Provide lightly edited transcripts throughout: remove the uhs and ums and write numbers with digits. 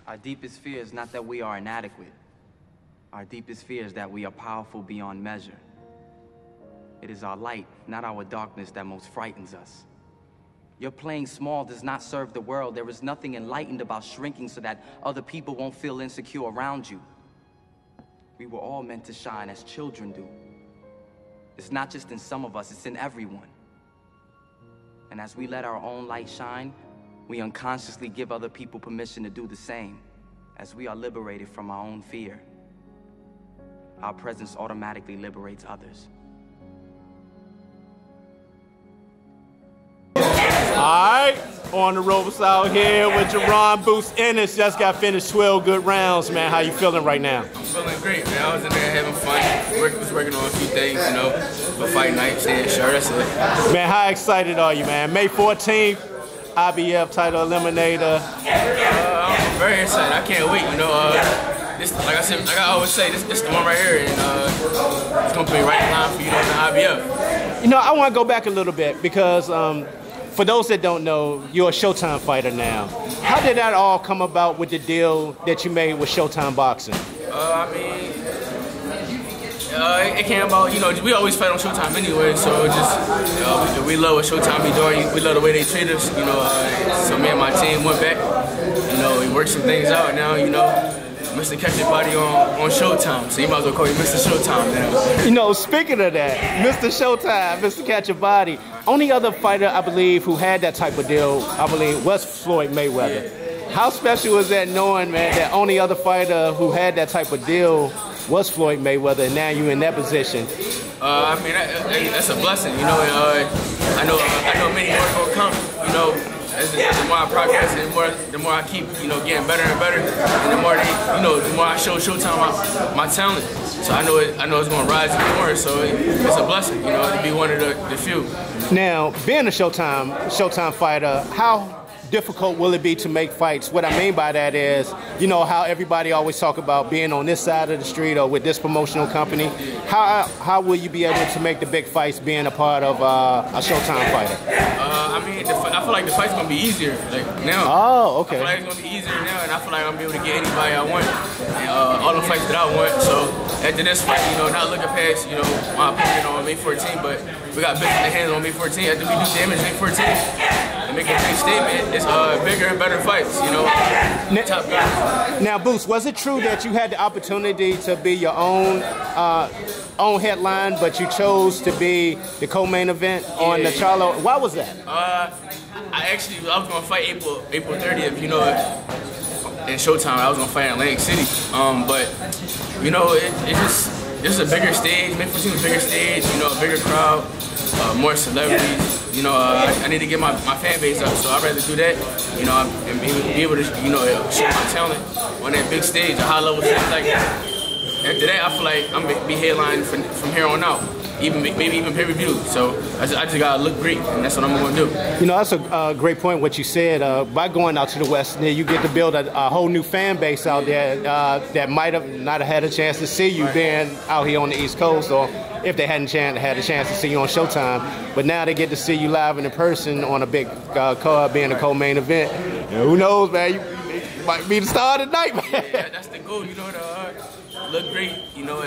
Our deepest fear is not that we are inadequate. Our deepest fear is that we are powerful beyond measure. It is our light, not our darkness, that most frightens us. Your playing small does not serve the world. There is nothing enlightened about shrinking so that other people won't feel insecure around you. We were all meant to shine as children do. It's not just in some of us, it's in everyone. And as we let our own light shine, we unconsciously give other people permission to do the same. As we are liberated from our own fear, our presence automatically liberates others. All right, on the ropes out here with Jaron Ennis. Just got finished 12 good rounds, man. How you feeling right now? I'm feeling great, man. I was in there having fun. Was working on a few things, you know, for fight night, staying sure, that's it. Man, how excited are you, man? May 14th, IBF title eliminator. I'm very excited. I can't wait, you know. This, like I said, like I always say, this the one right here, and it's gonna be right in line for you on the IBF. You know, I want to go back a little bit because for those that don't know, you're a Showtime fighter now. How did that all come about with the deal that you made with Showtime Boxing? I mean, it came about, you know, we always fight on Showtime anyway, so just, we love what Showtime be doing. We love the way they treat us, you know. So me and my team went back, you know, we worked some things out. Now, you know, Mr. Catch Your Body on Showtime, so you might as well call you Mr. Showtime now. You know, speaking of that, Mr. Showtime, Mr. Catch Your Body, only other fighter, I believe, who had that type of deal, I believe, was Floyd Mayweather. Yeah. How special is that knowing, man, that only other fighter who had that type of deal was Floyd Mayweather, and now you're in that position? I mean, that's a blessing, you know. I know many more will come, you know. The more I progress, the more I keep, you know, getting better and better, and the more the more I show Showtime my talent. So I know it's gonna rise even more. So it's a blessing, you know, to be one of the few. Now, being a Showtime fighter, how difficult will it be to make fights? What I mean by that is, you know, how everybody always talk about being on this side of the street or with this promotional company. How will you be able to make the big fights being a part of a Showtime fighter? I mean, I feel like the fight's gonna be easier, like now. Oh, okay. I feel like it's gonna be easier now, and I feel like I'm gonna be able to get anybody I want, and all the fights that I want. So after this fight, you know, not looking past, you know, my opponent on May 14, but we got business in hand on May 14. After we do damage May 14 and make a big statement, it's bigger and better fights, you know. Top guys. Now, Boost, was it true that you had the opportunity to be your own headline, but you chose to be the co-main event on the Charlo? Why was that? I was gonna fight April 30th, you know, in Showtime. I was gonna fight in Atlantic City, but you know, it's just a bigger stage. May 14 is a bigger stage, you know, a bigger crowd, more celebrities. You know, I need to get my fan base up, so I'd rather do that, you know, and be able to, you know, show my talent on that big stage, a high level stage like that. After that, I feel like I'm gonna be headlining from here on out, maybe even pay-per-view. So I just gotta look great, and that's what I'm gonna do. You know, that's a great point what you said. By going out to the West, you get to build a whole new fan base out there that might have not had a chance to see you being out here on the East Coast, or if they hadn't had a chance to see you on Showtime. But now they get to see you live and in person on a big card, being a co-main event. And who knows, man? You might be the star of the night, man. Yeah, that's the goal, you know, to look great, you know,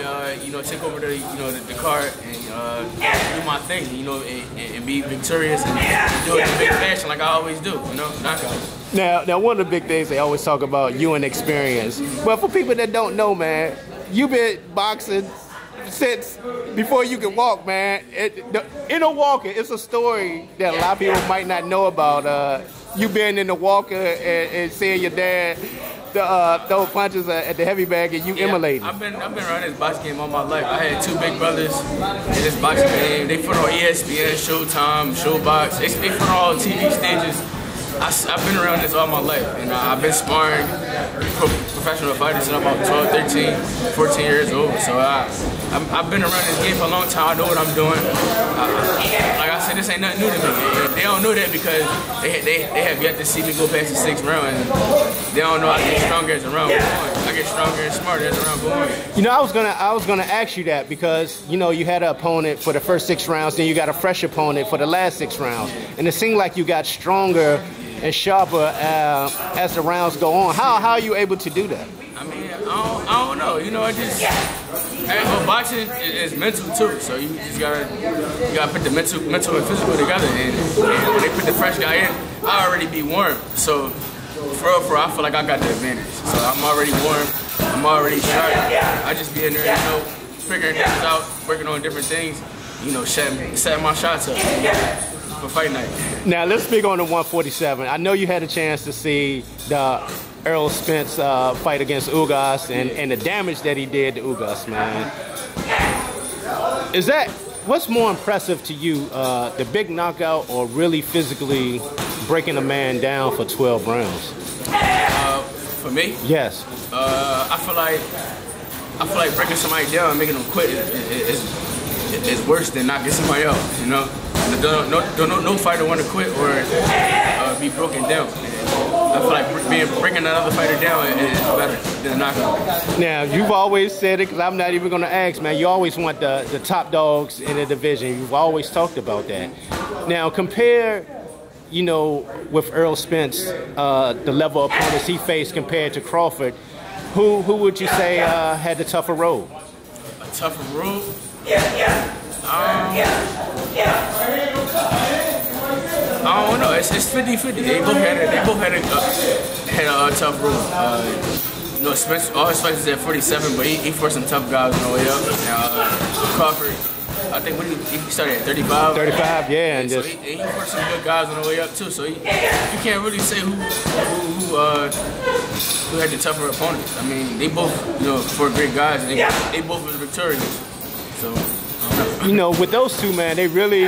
take over the card and do my thing, you know, and be victorious and do it in big fashion like I always do, you know, knockout. Now, one of the big things they always talk about, you and experience. But for people that don't know, man, you've been boxing since before you can walk, man. In a walker, it's a story that a lot of people might not know about. You being in the walker and seeing your dad throw punches at the heavy bag and you immolating. I've been around this boxing game all my life. I had two big brothers in this boxing game. They fought on ESPN, Showtime, Showbox. They fought on all TV stages. I've been around this all my life, and I've been sparring professional fighters since I'm about 12, 13, 14 years old. So I've been around this game for a long time. I know what I'm doing. Like I said, this ain't nothing new to me. They don't know that because they have yet to see me go past the 6th round, and they don't know I get stronger as the round goes on. I get stronger and smarter as the round goes on. You know, I was gonna ask you that because you know you had an opponent for the first 6 rounds, then you got a fresh opponent for the last 6 rounds, and it seemed like you got stronger and sharper as the rounds go on. How are you able to do that? I mean, I don't know. You know, I just but boxing is mental too. So you just gotta put the mental and physical together. And when they put the fresh guy in, I already be warm. So for real, I feel like I got the advantage. So I'm already warm. I'm already sharp. I just be in there, you know, figuring things out, working on different things. You know, setting my shots up for fight night. Now let's speak on the 147. I know you had a chance to see the Errol Spence fight against Ugas and the damage that he did to Ugas, man. What's more impressive to you, the big knockout or really physically breaking a man down for 12 rounds? For me? Yes. I feel like breaking somebody down and making them quit is worse than knocking somebody out, you know? No fighter want to quit or be broken down. I feel like breaking another fighter down is better than a knockout. Now, you've always said it, because I'm not even going to ask, man. You always want the top dogs in the division. You've always talked about that. Now, compare, you know, with Errol Spence, the level of opponents he faced compared to Crawford, who would you say had the tougher road? A tougher road? I don't know. It's 50-50. They both had a tough road. You know, Spence, all his fights is at 47, but he fought some tough guys on the way up. Crawford, I think he started at 35. 35, yeah, and so he fought some good guys on the way up too. So you can't really say who had the tougher opponents. I mean, they both, you know, fought great guys. And they both were victorious. So I don't know. You know, with those two, man, they really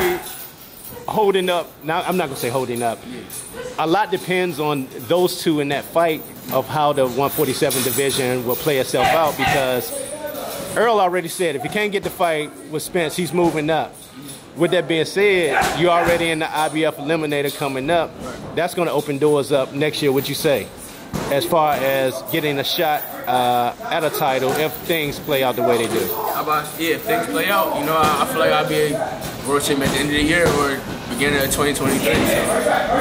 holding up. Now, I'm not gonna say holding up. A lot depends on those two in that fight of how the 147 division will play itself out, because Earl already said if he can't get the fight with Spence, he's moving up. With that being said, you're already in the IBF Eliminator coming up. That's going to open doors up next year, would you say, as far as getting a shot at a title if things play out the way they do? If things play out, you know, I feel like I'll be a world champion at the end of the year or beginning of 2023. So I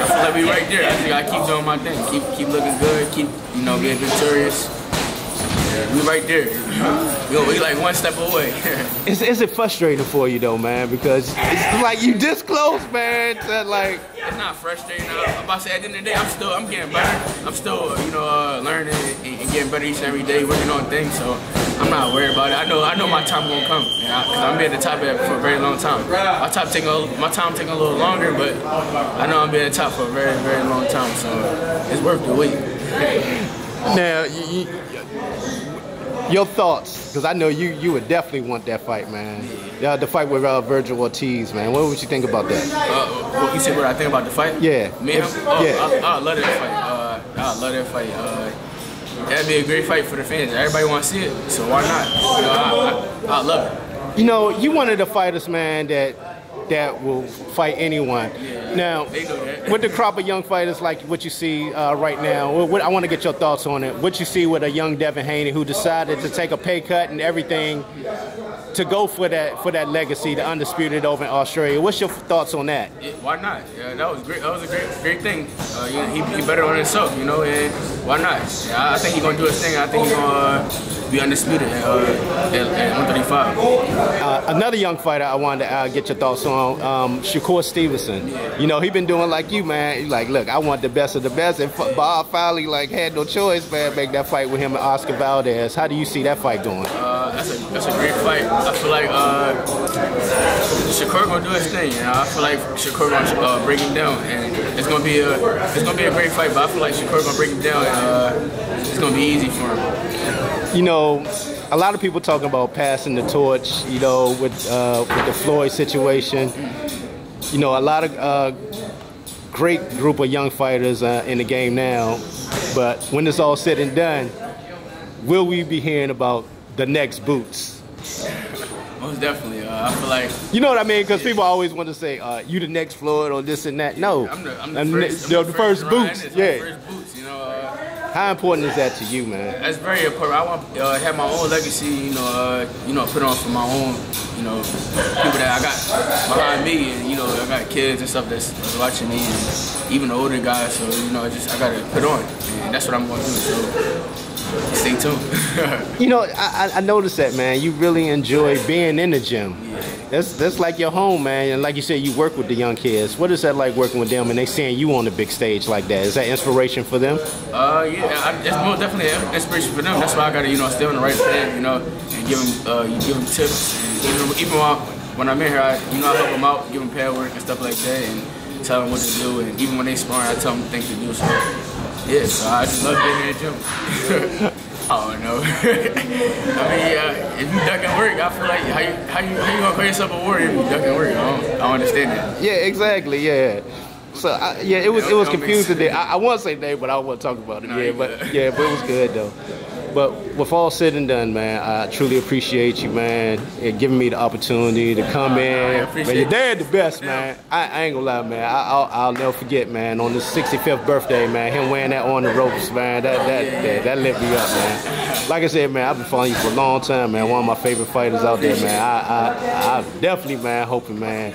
feel like we right there. I think I keep doing my thing, keep looking good, keep, you know, being victorious. We right there. We like one step away. Is it frustrating for you though, man? Because it's like you this close, man. To like, it's not frustrating. I'm about to say at the end of the day, I'm getting better. I'm still, you know, learning and getting better each and every day, working on things. So I'm not worried about it. I know my time gonna come. Cause I'm be at the top of it for a very long time. My time taking a little longer, but I know I'm be at the top for a very, very long time. So it's worth the wait. Now, your thoughts, because I know you would definitely want that fight, man. The fight with Virgil Ortiz, man. What would you think about that? You said what I think about the fight? Yeah. Me and him? I love that fight. I love that fight. That'd be a great fight for the fans. Everybody want to see it, so why not? You know, I love it. You know, you one of the fighters, man, that will fight anyone. Yeah, now, with the crop of young fighters like what you see right now, I want to get your thoughts on it. What you see with a young Devin Haney who decided to take a pay cut and everything to go for that legacy, the undisputed over in Australia. What's your thoughts on that? Yeah, why not? Yeah, that was great. That was a great thing. He better on himself, you know, and why not? Yeah, I think he's gonna do his thing. I think he's gonna be undisputed at 135. Another young fighter I wanted to get your thoughts on, Shakur Stevenson. Yeah. You know, he been doing like you, man. He's like, look, I want the best of the best. And Bob finally had no choice, man, make that fight with him and Oscar Valdez. How do you see that fight going? That's a great fight. I feel like Shakur gonna do his thing. You know? I feel like Shakur gonna break him down, and it's gonna be a great fight. But I feel like Shakur gonna break him down, and it's gonna be easy for him. You know, a lot of people talking about passing the torch. You know, with the Floyd situation. You know, a lot of great group of young fighters in the game now. But when it's all said and done, will we be hearing about the next Boots? Most definitely. I feel like, you know what I mean, because people always want to say you the next Floyd or this and that. No, I'm the first Boots. Ennis, yeah. First Boots. You know. How important is that to you, man? That's very important. I want to have my own legacy. You know, put on for my own. you know, people that I got behind me, and you know, I got kids and stuff that's watching me, and even the older guys. So you know, I gotta put on, and that's what I'm gonna do. So stay tuned. You know, I noticed that, man. You really enjoy being in the gym. Yeah. That's like your home, man. And like you said, you work with the young kids. What is that like working with them and they seeing you on the big stage like that? Is that inspiration for them? Yeah, it's most definitely an inspiration for them. That's why I gotta, you know, stay on the right path, you know, and give them tips. And even when I'm in here, I help them out, give them pad work and stuff like that, and tell them what to do. And even when they sparring, I tell them things to do. So yeah, so I just love being in the gym. I don't know. I mean, if you ducking work, I feel like how you gonna call yourself a warrior if you ducking work? I don't understand that. Yeah, exactly. Yeah. So yeah, it was confusing. I want to say name, but I don't want to talk about it. No, but it was good though. But with all said and done, man, I truly appreciate you, man, and giving me the opportunity to come in. Man, your dad the best, man. I ain't gonna lie, man. I'll never forget, man, on his 65th birthday, man, him wearing that on the ropes, man. That lit me up, man. Like I said, man, I've been following you for a long time, man. One of my favorite fighters out there, man. I definitely, man, hoping, man,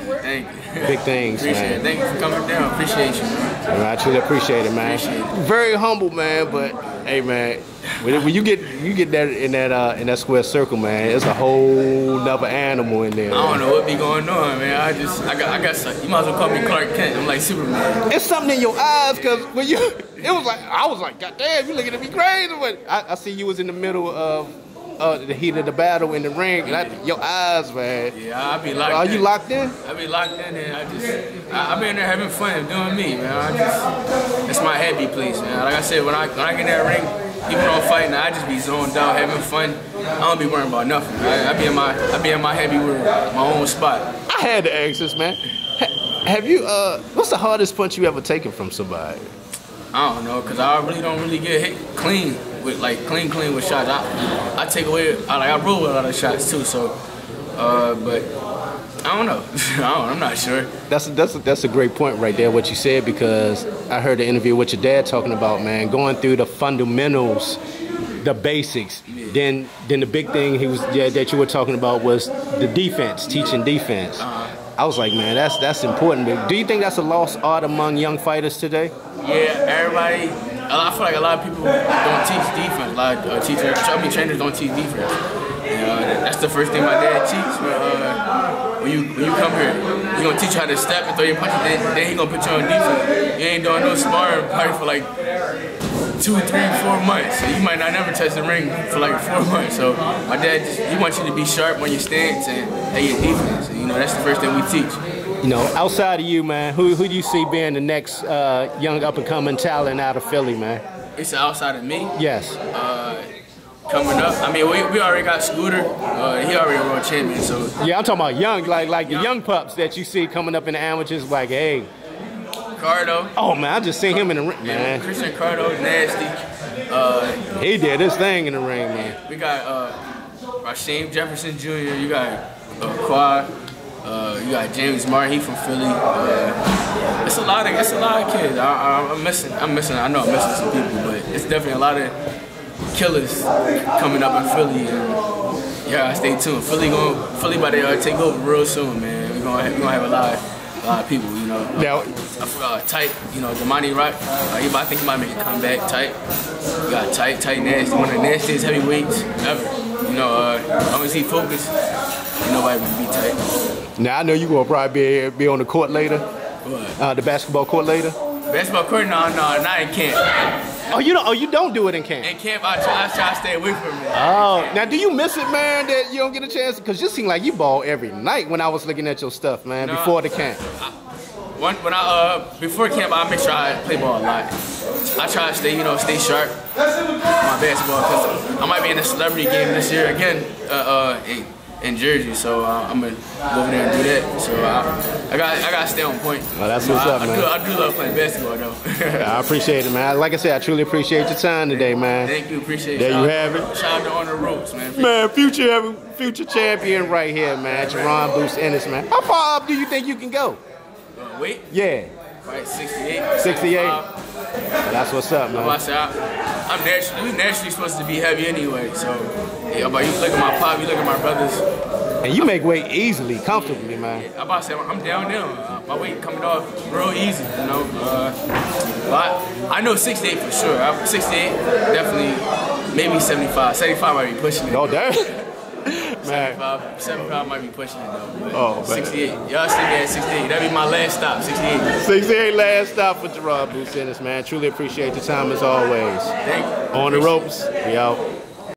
big things, man. Thank you for coming down. Appreciate you, man. I truly appreciate it, man. Very humble, man, but hey, man. When you get that in that square circle, man, it's a whole nother animal in there. I don't know what be going on, man. I got something. You might as well call me Clark Kent. I'm like Superman. It's something in your eyes, cause when I was like, God damn, you looking at me crazy. But I see you was in the middle of the heat of the battle in the ring. Your eyes, man. Yeah, I be locked in. Are you locked in? I be locked in, and I be in there having fun, doing me, man. It's my happy place, man. Like I said, when I get in that ring, even though I'm fighting, I just be zoned out, having fun. I don't be worrying about nothing. I be in my happy world, my own spot. I had to ask this, man. Have you? What's the hardest punch you ever taken from somebody? I don't know, cause I really don't get hit clean with clean with shots. I take away, I roll with a lot of shots too. So, but I don't know. I'm not sure. That's a great point right there, what you said, because I heard the interview with your dad talking about, man, going through the fundamentals, the basics. Yeah. Then the big thing that you were talking about was the defense, teaching defense. I was like, man, that's important. But do you think that's a lost art among young fighters today? Yeah, everybody. I feel like a lot of people don't teach defense. A lot of trainers don't teach defense. That's the first thing my dad teach. When you come here, he's gonna teach you how to step and throw your punches. Then he gonna put you on defense. You ain't doing no sparring probably for like 2, 3, 4 months. So you might not never touch the ring for like 4 months. So my dad he wants you to be sharp on your stance and your defense. And, that's the first thing we teach. Outside of you, man, who do you see being the next young up-and-coming talent out of Philly, man? It's outside of me? Yes. Coming up, I mean, we already got Scooter. He already a world champion, so. Yeah, I'm talking about young, like the young pups that you see coming up in the amateurs, like, hey. Cardo. Oh, man, I just seen him in the ring, man. Christian Cardo, nasty. He did his thing in the ring, man. We got Rasheem Jefferson Jr., you got Quad. You got James Martin, he from Philly. It's a lot of kids. I'm missing. I know I'm missing some people, but it's definitely a lot of killers coming up in Philly. And yeah, stay tuned. Philly about to take over real soon, man. We're gonna have a lot of people. Now, I forgot Tight. Damani Rock. I think he might make a comeback. Tight. You got Tight, Nasty, one of the nastiest heavyweights ever. As long as he focused, nobody would be Tight. Now I know you gonna probably be on the court later. What? The basketball court later. Basketball court? No, not in camp. Oh, you don't do it in camp. In camp, I try to stay away from it. Oh, now do you miss it, man? That you don't get a chance? Because you seem like you ball every night when I was looking at your stuff, man. Before the camp. Before camp, I make sure I play ball a lot. I try to stay sharp on my basketball because I might be in a celebrity game this year again in Jersey, so I'm gonna go over there and do that. So I gotta stay on point. Well, that's what's up, man. I do love playing basketball though. I appreciate it, man. Like I said, I truly appreciate your time today, man. Thank you, appreciate it. There you have it. Shout out to On the Ropes, man. Man, future champion right here, man. Jaron Boost Ennis, man. How far up do you think you can go? Weight? Yeah. Right, 68. 68? Well, that's what's up, man. I'm naturally supposed to be heavy anyway, so yeah, but you look at my pop, you look at my brothers, And you make weight easily, comfortably, man. I'm about to say, I'm down now. My weight coming off real easy, you know. But I know 68 for sure. I'm 68, definitely, maybe 75. 75 might be pushing it. Oh, damn. 75 might be pushing it though. Oh, man. 68. Y'all see me at 68. That'd be my last stop, 68. 68 last stop for Jaron Ennis, man. Truly appreciate your time as always. Thank you. On the ropes. We out.